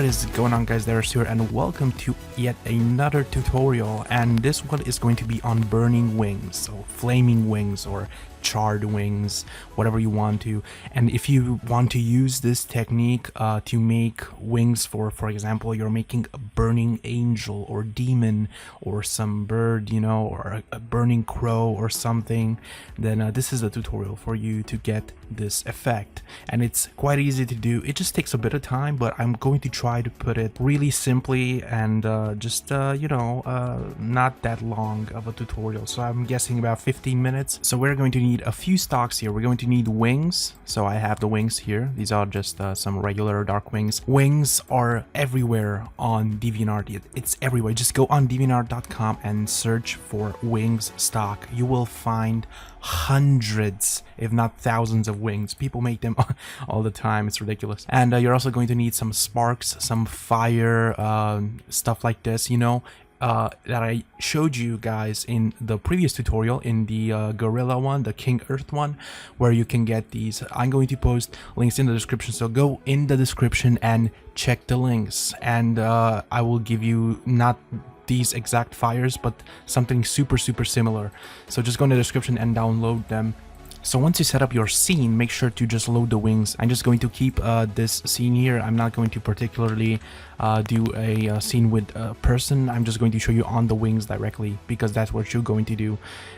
is going on, guys? There's here, and welcome to yet another tutorial, and this one is going to be on burning wings, so flaming wings or charred wings, whatever you want to. And if you want to use this technique to make wings for example, you're making a burning angel or demon or some bird, you know, or a burning crow or something, then this is a tutorial for you to get this effect. And it's quite easy to do. It just takes a bit of time, but I'm going to try to put it really simply and not that long of a tutorial. So I'm guessing about 15 minutes. So we're going to need a few stocks here. We're going to need wings. So I have the wings here. These are just some regular dark wings. Wings are everywhere on DeviantArt. It's everywhere. Just go on deviantart.com and search for wings stock. You will find hundreds, if not thousands of wings. People make them all the time. It's ridiculous. And you're also going to need some sparks, some fire, stuff like this, you know, that I showed you guys in the previous tutorial, in the gorilla one, the King Earth one, where you can get these. I'm going to post links in the description, so go in the description and check the links, and I will give you not these exact fires, but something super similar. So just go in the description and download them. So once you set up your scene, make sure to just load the wings. I'm just going to keep this scene here. I'm not going to particularly do a scene with a person. I'm just going to show you on the wings directly, because that's what you're going to do.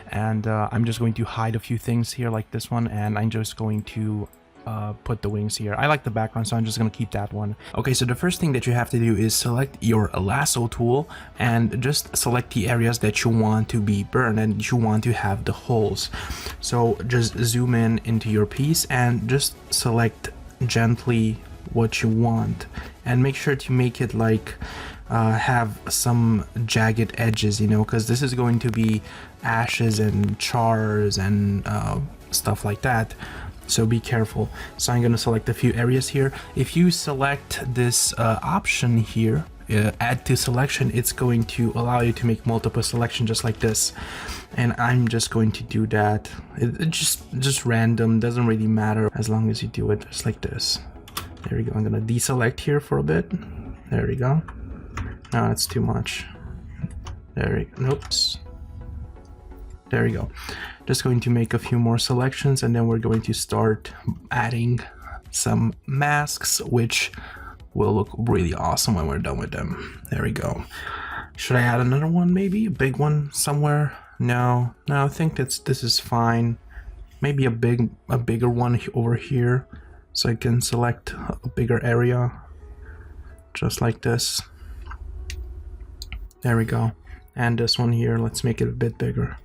And I'm just going to hide a few things here like this one, and I'm just going to put the wings here. I like the background, so I'm just gonna keep that one. Okay, so the first thing that you have to do is select your lasso tool and just select the areas that you want to be burned and you want to have the holes. So just zoom in into your piece and just select gently what you want, and make sure to make it like have some jagged edges, you know, because this is going to be ashes and chars and stuff like that. So be careful. So I'm going to select a few areas here. If you select this option here, add to selection, it's going to allow you to make multiple selection just like this. And I'm just going to do that. It just random, doesn't really matter as long as you do it just like this. There we go. I'm going to deselect here for a bit. There we go. No, it's too much. There we go. Nope. There we go. Just going to make a few more selections, and then we're going to start adding some masks, which will look really awesome when we're done with them. There we go. Should I add another one, maybe a big one somewhere? No, I think this is fine. Maybe a bigger one over here, so I can select a bigger area, just like this. There we go. And this one here, let's make it a bit bigger.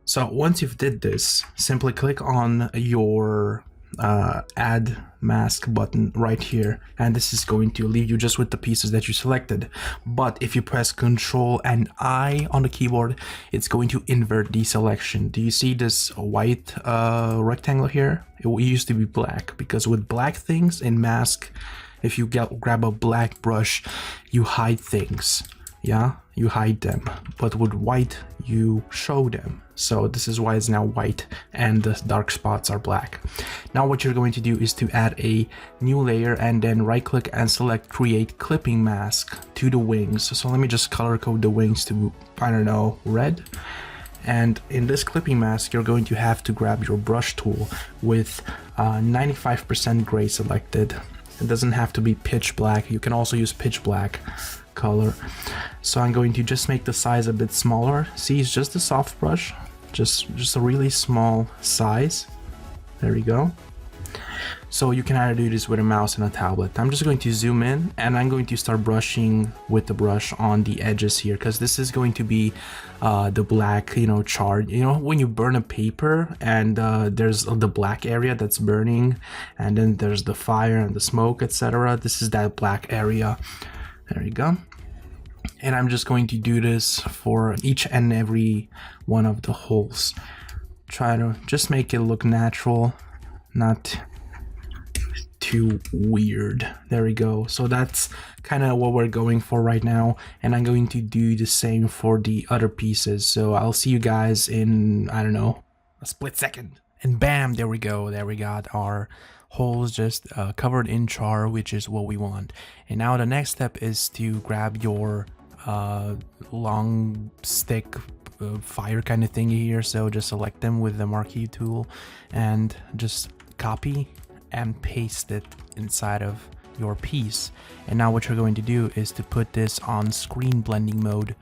So once you've did this, simply click on your add mask button right here, and this is going to leave you just with the pieces that you selected. But if you press Ctrl and I on the keyboard, it's going to invert the selection. Do you see this white rectangle here? It used to be black, because with black things in mask, if you grab a black brush, you hide things. Yeah, you hide them, but with white you show them. So this is why it's now white and the dark spots are black. Now what you're going to do is to add a new layer, and then right click and select create clipping mask to the wings. So let me just color code the wings to, I don't know, red. And in this clipping mask, you're going to have to grab your brush tool with 95% gray selected. It doesn't have to be pitch black. You can also use pitch black color. So I'm going to just make the size a bit smaller. See, it's just a soft brush, just a really small size. There we go. So you can either do this with a mouse and a tablet. I'm just going to zoom in, and I'm going to start brushing with the brush on the edges here, because this is going to be the black, you know, charred. You know, when you burn a paper and there's the black area that's burning, and then there's the fire and the smoke, etc. This is that black area. There you go. And I'm just going to do this for each and every one of the holes. Try to just make it look natural, not too weird. There we go. So that's kind of what we're going for right now, and I'm going to do the same for the other pieces. So I'll see you guys in, I don't know, a split second. And bam, there we go. There we got our holes just covered in char, which is what we want. And now the next step is to grab your long stick fire kind of thingy here. So just select them with the marquee tool and just copy and paste it inside of your piece. And now what you're going to do is to put this on screen blending mode.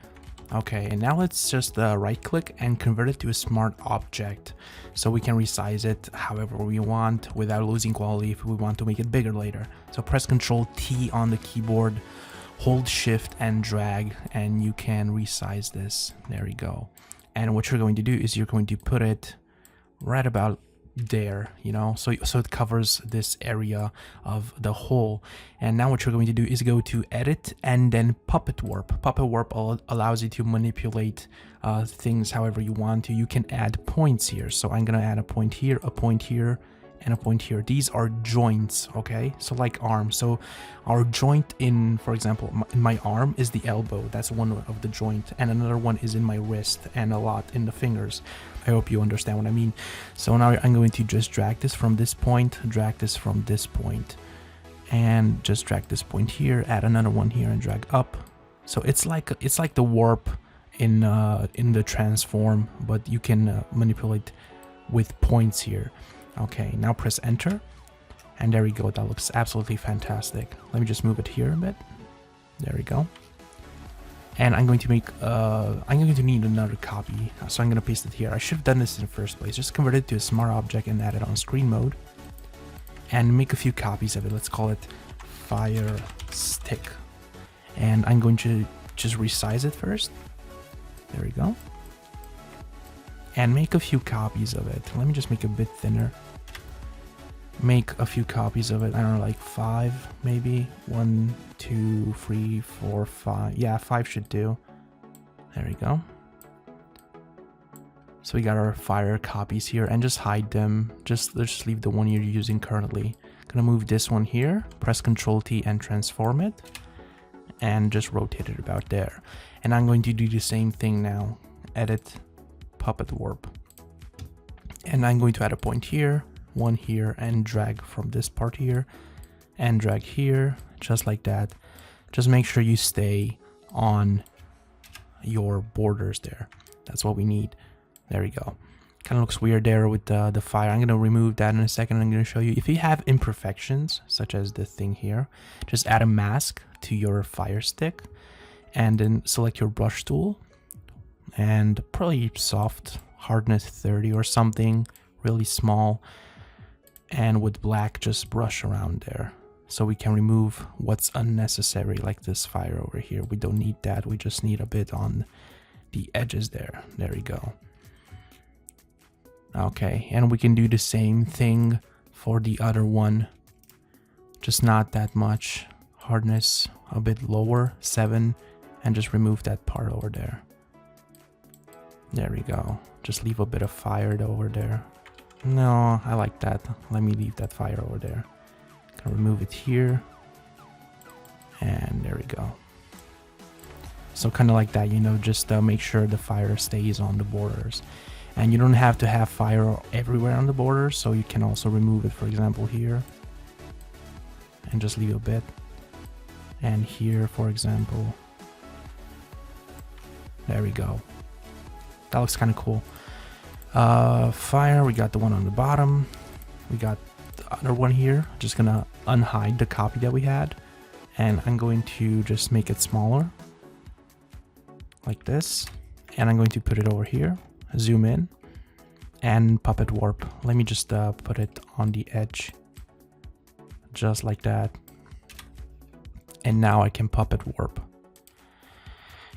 Okay, and now let's just right click and convert it to a smart object so we can resize it however we want without losing quality if we want to make it bigger later. So press Ctrl T on the keyboard, hold Shift and drag, and you can resize this. There you go. And what you're going to do is you're going to put it right about there, you know, so it covers this area of the hole. And now what you're going to do is go to edit and then puppet warp. Puppet warp allows you to manipulate things however you want to. You can add points here, so I'm gonna add a point here, a point here, and a point here. These are joints, okay? So like arms. So our joint in, for example, in my arm is the elbow. That's one of the joint, and another one is in my wrist, and a lot in the fingers. I hope you understand what I mean. So now I'm going to just drag this from this point, drag this from this point, and just drag this point here, add another one here, and drag up. So it's like the warp in the transform, but you can manipulate with points here. Okay, now press enter, and there we go. That looks absolutely fantastic. Let me just move it here a bit. There we go. And I'm going to make I'm going to need another copy, so I'm going to paste it here. I should have done this in the first place. Just convert it to a smart object and add it on screen mode, and make a few copies of it. Let's call it fire stick, and I'm going to just resize it first. There we go. And make a few copies of it. Let me just make it a bit thinner. Make a few copies of it. I don't know, like 5 maybe. 1, 2, 3, 4, 5. Yeah, 5 should do. There we go. So we got our fire copies here, and just hide them. Just leave the one you're using currently. Gonna move this one here. Press Ctrl T and transform it, and just rotate it about there. And I'm going to do the same thing now. Edit, puppet warp, and I'm going to add a point here, one here, and drag from this part here and drag here, just like that. Just make sure you stay on your borders there. That's what we need. There we go. Kind of looks weird there with the fire. I'm going to remove that in a second. I'm going to show you if you have imperfections such as the thing here, just add a mask to your fire stick and then select your brush tool and probably soft, hardness 30 or something, really small, and with black just brush around there so we can remove what's unnecessary, like this fire over here. We don't need that. We just need a bit on the edges there. There we go. Okay, and we can do the same thing for the other one, just not that much. Hardness a bit lower, 7, and just remove that part over there. There we go. Just leave a bit of fire over there. No, I like that. Let me leave that fire over there. Gonna remove it here. And there we go. So kind of like that, you know, just make sure the fire stays on the borders. And you don't have to have fire everywhere on the borders, so you can also remove it, for example, here. And just leave a bit. And here, for example. There we go. That looks kind of cool. Fire, we got the one on the bottom. We got the other one here. Just gonna unhide the copy that we had. And I'm going to just make it smaller. Like this. And I'm going to put it over here. Zoom in. And puppet warp. Let me just put it on the edge. Just like that. And now I can puppet warp.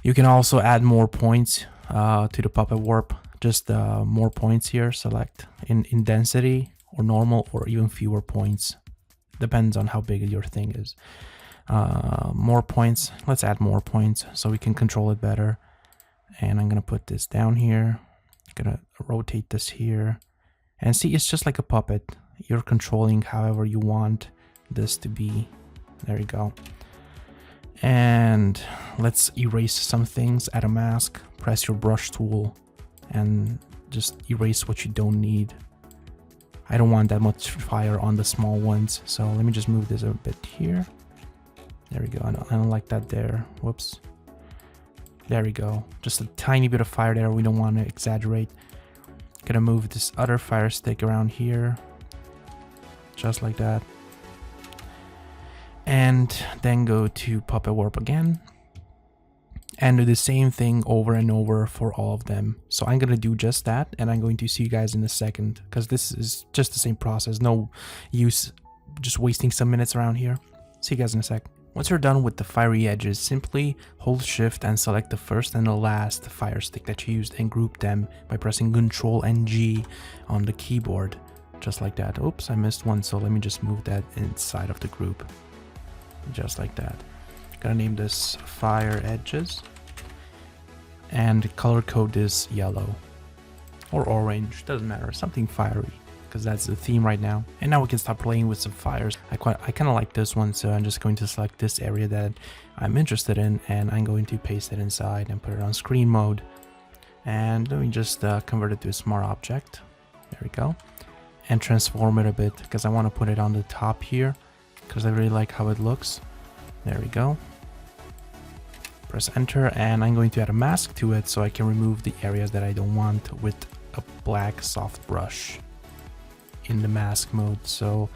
You can also add more points to the puppet warp. Just more points here. Select in density or normal or even fewer points. Depends on how big your thing is. More points. Let's add more points so we can control it better. And I'm gonna put this down here. Gonna rotate this here. And see, it's just like a puppet. You're controlling however you want this to be. There you go. And let's erase some things. Add a mask. Press your brush tool and just erase what you don't need. I don't want that much fire on the small ones. So let me just move this a bit here. There we go. I don't like that there. Whoops. There we go. Just a tiny bit of fire there. We don't want to exaggerate. Gonna move this other fire stick around here. Just like that. And then go to Puppet Warp again. And do the same thing over and over for all of them. So I'm gonna do just that, and I'm going to see you guys in a second, because this is just the same process. No use just wasting some minutes around here. See you guys in a sec. Once you're done with the fiery edges, simply hold shift and select the first and the last fire stick that you used and group them by pressing Ctrl and G on the keyboard. Just like that. Oops, I missed one, so let me just move that inside of the group. Just like that. Gonna name this fire edges. And color code this yellow. Or orange, doesn't matter, something fiery. Because that's the theme right now. And now we can start playing with some fires. I kind of like this one, so I'm just going to select this area that I'm interested in, and I'm going to paste it inside and put it on screen mode. And let me just convert it to a smart object. There we go. And transform it a bit, because I want to put it on the top here, because I really like how it looks. There we go. Press enter, and I'm going to add a mask to it so I can remove the areas that I don't want with a black soft brush in the mask mode. So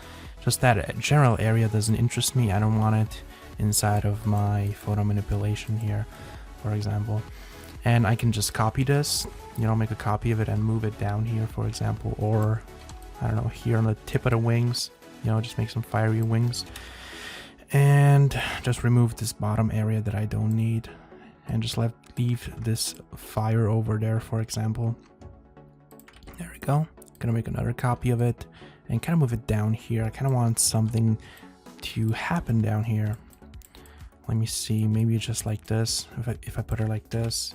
just that general area doesn't interest me. I don't want it inside of my photo manipulation here, for example. And I can just copy this, you know, make a copy of it and move it down here, for example, or I don't know, here on the tip of the wings, you know, just make some fiery wings. And just remove this bottom area that I don't need, and just leave this fire over there, for example. There we go. Gonna make another copy of it and kind of move it down here. I kind of want something to happen down here. Let me see, maybe just like this. If I put it like this,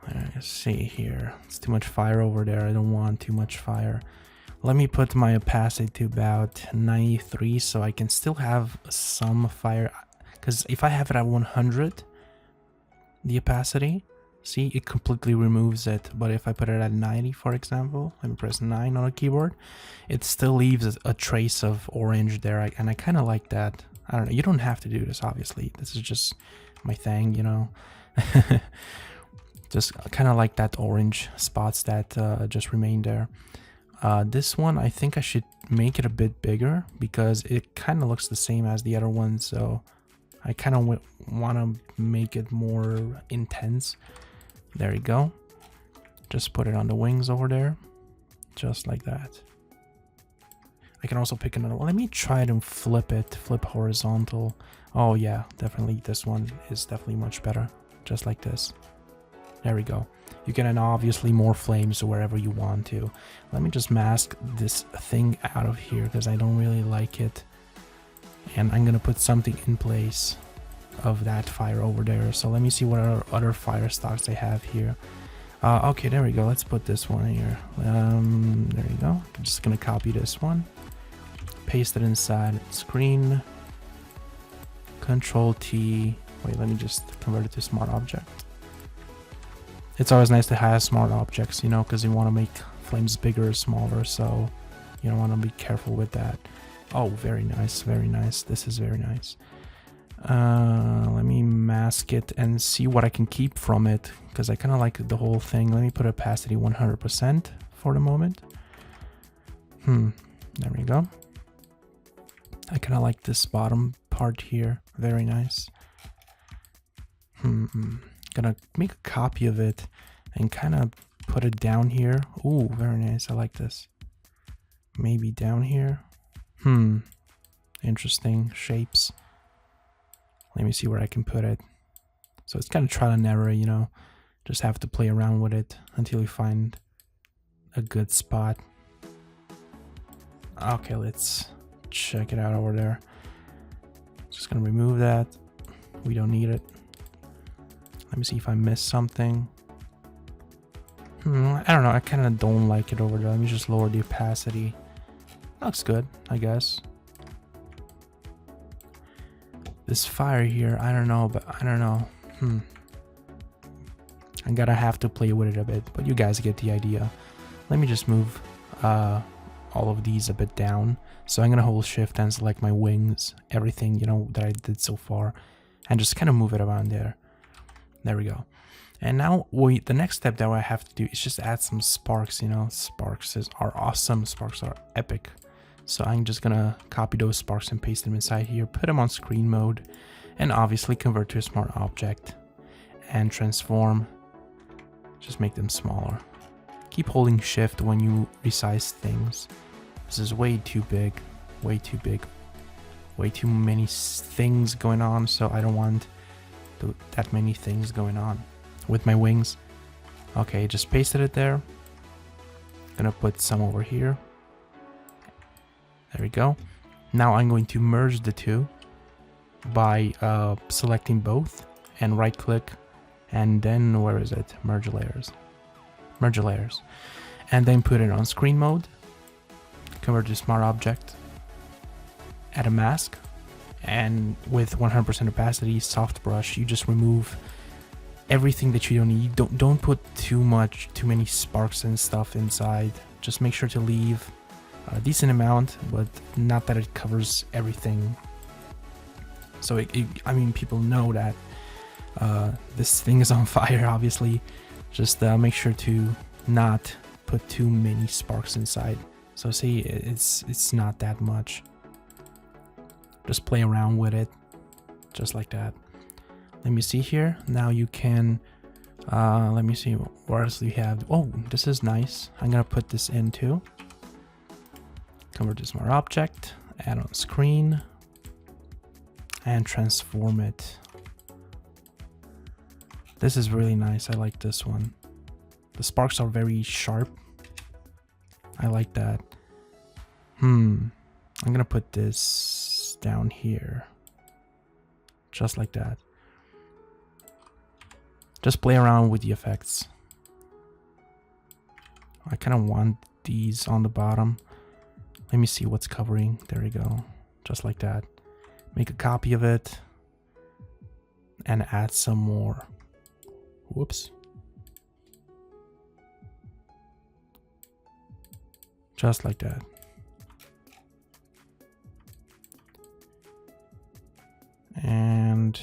let's see here. It's too much fire over there. I don't want too much fire. Let me put my opacity to about 93 so I can still have some fire. Because if I have it at 100, the opacity, see, it completely removes it. But if I put it at 90, for example, let me press 9 on the keyboard, it still leaves a trace of orange there. And I kind of like that. I don't know, you don't have to do this, obviously. This is just my thing, you know. Just kind of like that orange spots that just remain there. This one, I think I should make it a bit bigger because it kind of looks the same as the other one. So I kind of want to make it more intense. There you go. Just put it on the wings over there. Just like that. I can also pick another one. Let me try to flip it. Flip horizontal. Oh yeah, definitely this one is definitely much better. Just like this. There we go. You can add obviously more flames wherever you want to. Let me just mask this thing out of here because I don't really like it. And I'm gonna put something in place of that fire over there. So let me see what other fire stocks I have here. Okay, there we go. Let's put this one here. There you go. I'm just gonna copy this one, paste it inside screen, Control T. Wait, let me just convert it to smart object. It's always nice to have smart objects, you know, because you want to make flames bigger or smaller, so you don't want to be careful with that. Oh, very nice, very nice. This is very nice. Let me mask it and see what I can keep from it, because I kind of like the whole thing. Let me put opacity 100% for the moment. There we go. I kind of like this bottom part here. Very nice. Gonna make a copy of it and kind of put it down here. Ooh, very nice. I like this. Maybe down here. Interesting shapes. Let me see where I can put it. So it's kind of trial and error, you know. Just have to play around with it until you find a good spot. Okay, let's check it out over there. Just gonna remove that. We don't need it. Let me see if I missed something. I don't know. I kind of don't like it over there. Let me just lower the opacity. Looks good, I guess. This fire here, I don't know, but I don't know. I'm gonna have to play with it a bit, but you guys get the idea. Let me just move all of these a bit down. So I'm gonna hold shift and select my wings, everything, you know, that I did so far, and just kind of move it around there. There we go. And now the next step that I have to do is just add some sparks, you know. Sparks are awesome, sparks are epic. So I'm just gonna copy those sparks and paste them inside here, put them on screen mode, and obviously convert to a smart object and transform. Just make them smaller. Keep holding shift when you resize things. This is way too big, way too big, way too many things going on, so I don't want that many things going on with my wings. Okay, just pasted it there. Gonna put some over here. There we go. Now I'm going to merge the two by selecting both and right click, and then where is it? Merge layers. Merge layers. And then put it on screen mode. Convert to smart object. Add a mask. And with 100% opacity, soft brush, you just remove everything that you don't need. Don't put too many sparks and stuff inside. Just make sure to leave a decent amount, but not that it covers everything. So I mean, people know that this thing is on fire, obviously. Just make sure to not put too many sparks inside. So see, it's not that much. Just play around with it, just like that. Let me see here. Now you can, let me see, what else do you have? Oh, this is nice. I'm gonna put this in too. Convert to smart object, add on screen, and transform it. This is really nice. I like this one. The sparks are very sharp. I like that. I'm gonna put this down here. Just like that. Just play around with the effects. I kind of want these on the bottom. Let me see what's covering. There we go. Just like that. Make a copy of it and add some more. Whoops. Just like that. And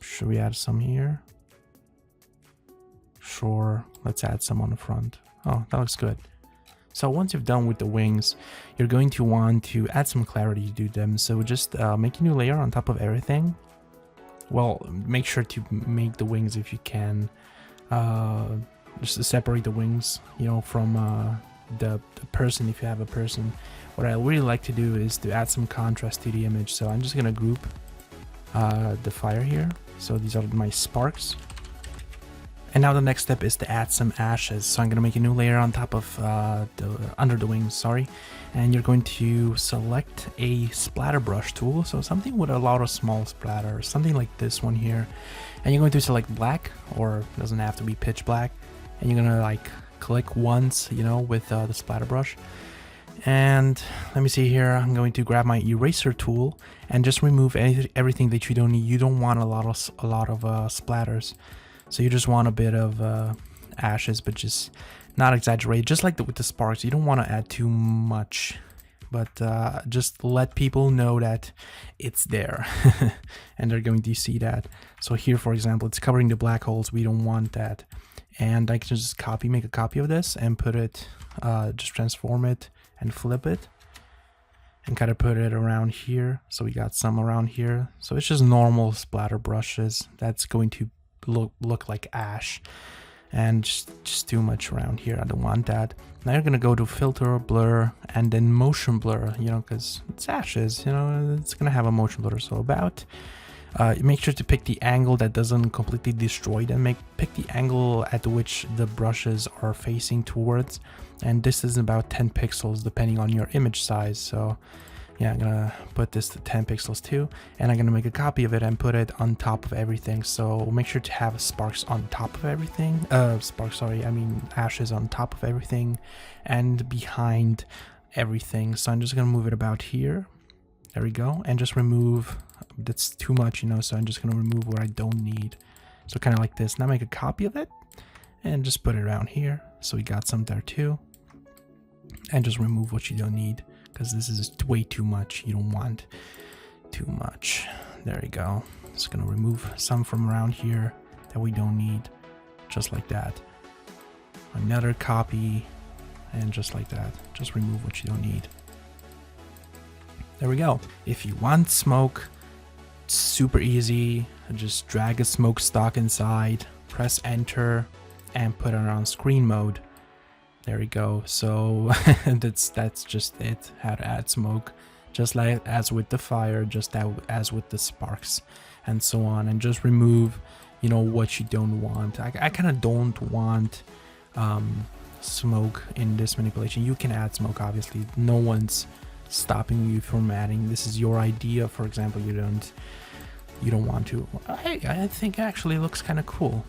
should we add some here? Sure, let's add some on the front. Oh, that looks good. So once you've done with the wings, you're going to want to add some clarity to them. So just make a new layer on top of everything. Well, make sure to make the wings, if you can, just to separate the wings, you know, from the person, if you have a person. What I really like to do is to add some contrast to the image. So I'm just gonna group the fire here. So these are my sparks. And now the next step is to add some ashes. So I'm gonna make a new layer on top of under the wings, sorry. And you're going to select a splatter brush tool. So something with a lot of small splatter, something like this one here. And you're going to select black, or it doesn't have to be pitch black. And you're gonna like click once, you know, with the splatter brush. And let me see here, I'm going to grab my eraser tool and just remove everything that you don't need. You don't want a lot of splatters. So you just want a bit of ashes, but just not exaggerate. Just like with the sparks, you don't want to add too much, but just let people know that it's there and they're going to see that. So here, for example, it's covering the black holes. We don't want that. And I can just make a copy of this and put it, just transform it and flip it and kind of put it around here. So we got some around here. So it's just normal splatter brushes. That's going to look like ash, and just too much around here. I don't want that. Now you're gonna go to filter, blur, and then motion blur, you know, because it's ashes, you know, it's gonna have a motion blur. So make sure to pick the angle that doesn't completely destroy them. Pick the angle at which the brushes are facing towards, and this is about 10 pixels depending on your image size. So yeah, I'm gonna put this to 10 pixels too, and I'm gonna make a copy of it and put it on top of everything. So make sure to have sparks on top of everything. Ashes on top of everything and behind everything. So I'm just gonna move it about here. There we go, and just remove. That's too much, you know. So I'm just gonna remove what I don't need. So kind of like this. Now make a copy of it and just put it around here. So we got some there too. and just remove what you don't need, because this is way too much. You don't want too much. There you go. Just gonna remove some from around here that we don't need, just like that. Another copy, and just like that. Just remove what you don't need. There we go. If you want smoke, it's super easy. Just drag a smoke stock inside, press enter, and put it on screen mode. There we go. So that's just it. How to add smoke, just like as with the fire, just as with the sparks, and so on. And just remove, you know, what you don't want. I kind of don't want smoke in this manipulation. You can add smoke, obviously. No one's stopping you from adding. This is your idea. For example, you don't want to. Hey, I think it actually looks kind of cool.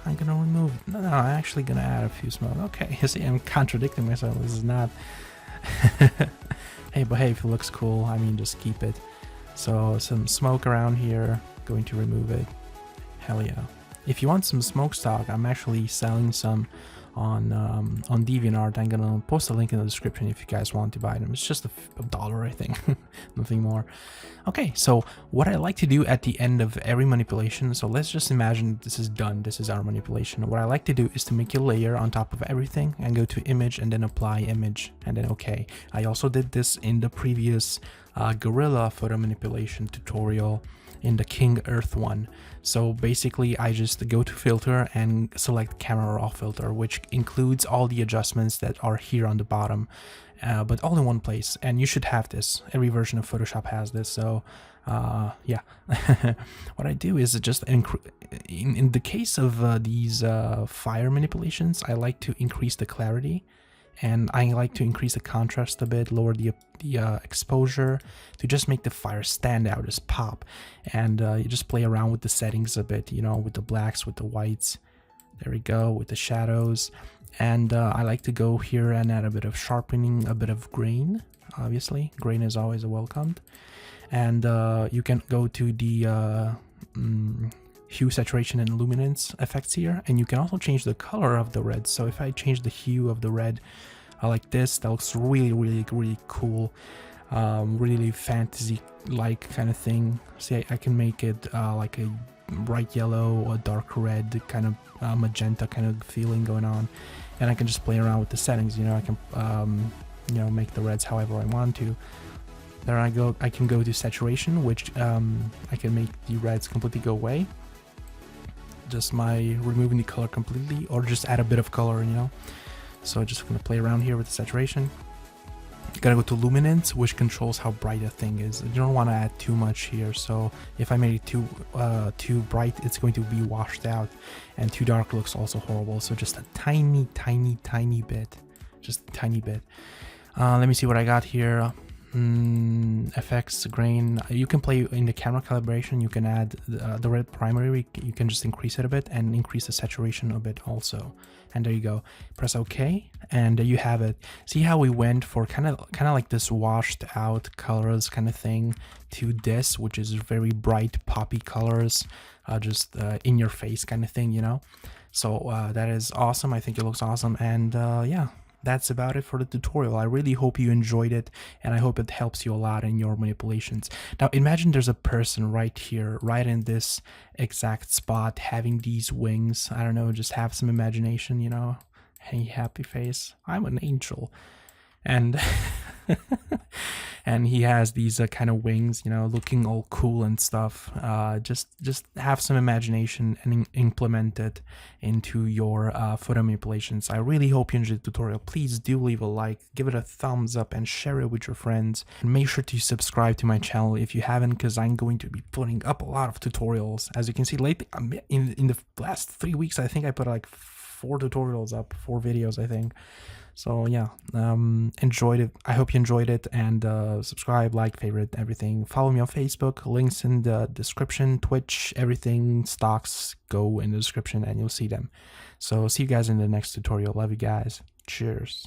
I'm gonna remove. No, I'm actually gonna add a few smoke. Okay, you see, I'm contradicting myself. This is not. Hey, but hey, if it looks cool, I mean, just keep it. So some smoke around here. Going to remove it. Hell yeah. If you want some smoke stock, I'm actually selling some on DeviantArt. I'm gonna post a link in the description if you guys want to buy them. It's just $1, I think. Nothing more. Okay, so what I like to do at the end of every manipulation, so let's just imagine this is done. This is our manipulation. What I like to do is to make a layer on top of everything and go to image and then apply image and then okay. I also did this in the previous Gorilla photo manipulation tutorial in the King Earth one. So basically I just go to filter and select camera raw filter, which includes all the adjustments that are here on the bottom, but all in one place. And you should have this. Every version of Photoshop has this. So yeah. What I do is just in the case of these fire manipulations, I like to increase the clarity. And I like to increase the contrast a bit, lower the exposure to just make the fire stand out, just pop. And you just play around with the settings a bit, you know, with the blacks, with the whites. There we go, with the shadows. And I like to go here and add a bit of sharpening, a bit of grain. Obviously, grain is always welcomed. And you can go to the hue, saturation, and luminance effects here, and you can also change the color of the red. So if I change the hue of the red like this, that looks really cool, really fantasy like kind of thing. See, I can make it like a bright yellow or dark red, kind of magenta kind of feeling going on, and I can just play around with the settings. You know, I can you know, make the reds however I want to. There I can go to saturation, which I can make the reds completely go away, just removing the color completely, or just add a bit of color, you know. So just gonna play around here with the saturation. Gotta go to luminance, which controls how bright a thing is. You don't want to add too much here, so if I made it too bright, it's going to be washed out, and too dark looks also horrible. So just a tiny bit, just a tiny bit. Let me see what I got here. FX, grain. You can play in the camera calibration. You can add the red primary. You can just increase it a bit and increase the saturation a bit also. And there you go. Press OK, and there you have it. See how we went for kind of like this washed out colors kind of thing to this, which is very bright poppy colors, just in your face kind of thing, you know. So that is awesome. I think it looks awesome, and yeah. That's about it for the tutorial. I really hope you enjoyed it, and I hope it helps you a lot in your manipulations. Now imagine there's a person right here, right in this exact spot, having these wings. I don't know, just have some imagination, you know. Hey, happy face, I'm an angel. And and he has these kind of wings, you know, looking all cool and stuff. Just have some imagination and implement it into your photo manipulations. I really hope you enjoyed the tutorial. Please do leave a like, give it a thumbs up, and share it with your friends. And make sure to subscribe to my channel if you haven't, because I'm going to be putting up a lot of tutorials. As you can see lately, in the last 3 weeks, I think I put like 4 tutorials up, 4 videos, I think. So yeah, enjoyed it. I hope you enjoyed it, and subscribe, like, favorite, everything. Follow me on Facebook, links in the description, Twitch, everything, stocks, go in the description and you'll see them. So see you guys in the next tutorial. Love you guys. Cheers.